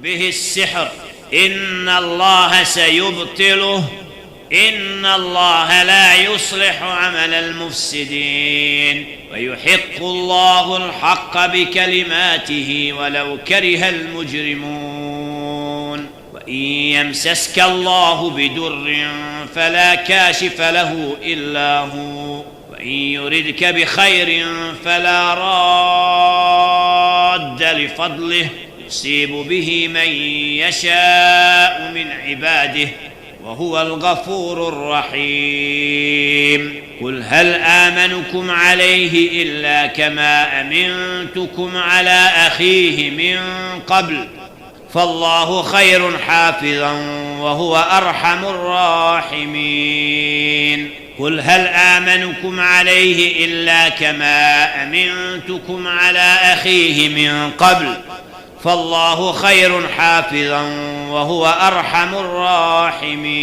به السحر إن الله سيبطله إن الله لا يصلح عمل المفسدين ويحق الله الحق بكلماته ولو كره المجرمون وإن يمسسك الله بدر فلا كاشف له إلا هو وإن يردك بخير فلا راد لفضله يصيب به من يشاء من عباده وهو الغفور الرحيم قل هل آمنكم عليه إلا كما أمنتكم على أخيه من قبل فالله خير حافظا وهو أرحم الراحمين قل هل آمنكم عليه إلا كما أمنتكم على أخيه من قبل فالله خير حافظا وهو أرحم الراحمين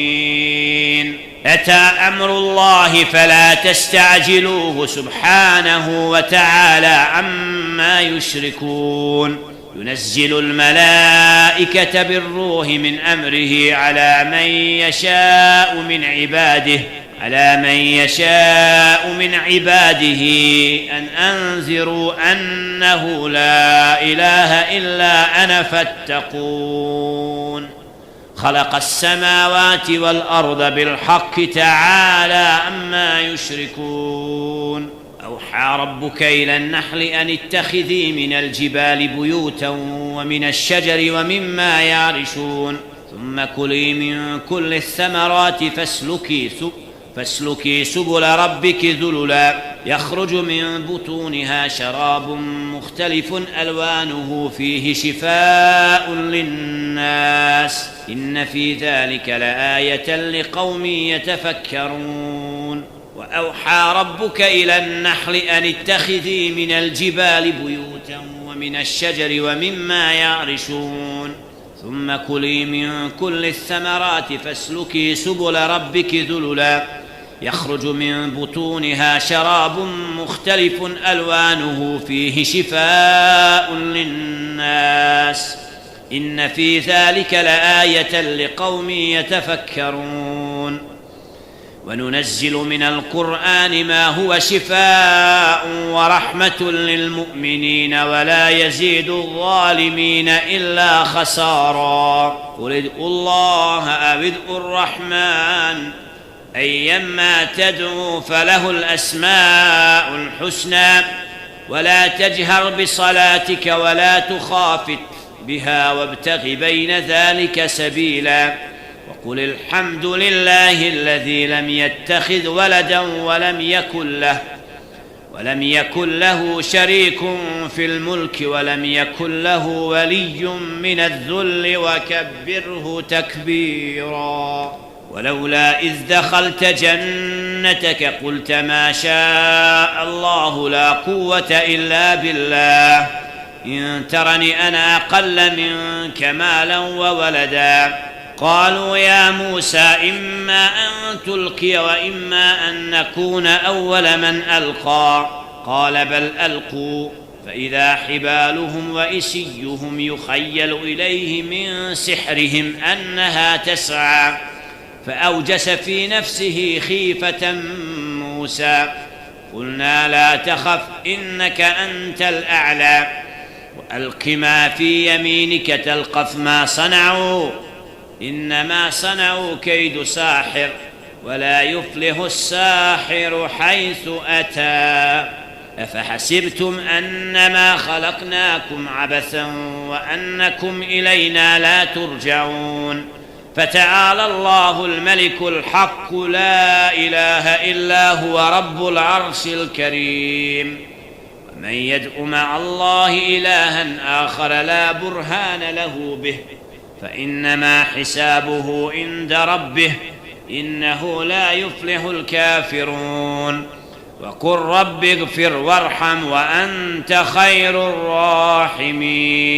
أتى أمر الله فلا تستعجلوه سبحانه وتعالى عما يشركون ينزل الملائكة بالروح من أمره على من يشاء من عباده أن أنذروا أنه لا إله إلا أنا فاتقون خلق السماوات والأرض بالحق تعالى عما يشركون أوحى ربك إلى النحل أن اتخذي من الجبال بيوتا ومن الشجر ومما يعرشون ثم كلي من كل الثمرات فاسلكي سبل ربك ذللا يخرج من بطونها شراب مختلف ألوانه فيه شفاء للناس إن في ذلك لآية لقوم يتفكرون وأوحى ربك إلى النحل أن اتخذي من الجبال بيوتا ومن الشجر ومما يعرشون ثم كلي من كل الثمرات فاسلكي سبل ربك ذللا يخرج من بطونها شراب مختلف ألوانه فيه شفاء للناس إن في ذلك لآية لقوم يتفكرون وننزل من القرآن ما هو شفاء ورحمة للمؤمنين ولا يزيد الظالمين إلا خسارا قل ادعوا الله أو ادعوا الرحمن أيما تدعوا فله الأسماء الحسنى ولا تجهر بصلاتك ولا تخافت بها وابتغ بين ذلك سبيلا وقل الحمد لله الذي لم يتخذ ولدا ولم يكن له شريك في الملك ولم يكن له ولي من الذل وكبره تكبيرا ولولا إذ دخلت جنتك قلت ما شاء الله لا قوة إلا بالله إن ترني أنا أقل منك مالا وولدا قالوا يا موسى إما أن تلقي وإما أن نكون أول من ألقى قال بل ألقوا فإذا حبالهم وإسيهم يخيل إليه من سحرهم أنها تسعى فأوجس في نفسه خيفة موسى قلنا لا تخف إنك أنت الأعلى وألق ما في يمينك تلقف ما صنعوا إنما صنعوا كيد ساحر ولا يفلح الساحر حيث أتى أفحسبتم أنما خلقناكم عبثا وأنكم إلينا لا ترجعون فتعالى الله الملك الحق لا إله إلا هو رب العرش الكريم ومن يدع مع الله إلها آخر لا برهان له به فإنما حسابه عند ربه إنه لا يفلح الكافرون وقل رب اغفر وارحم وأنت خير الراحمين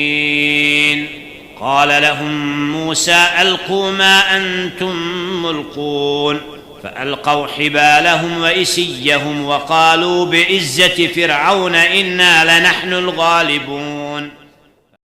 قال لهم موسى ألقوا ما أنتم ملقون فألقوا حبالهم وإسيهم وقالوا بعزة فرعون إنا لنحن الغالبون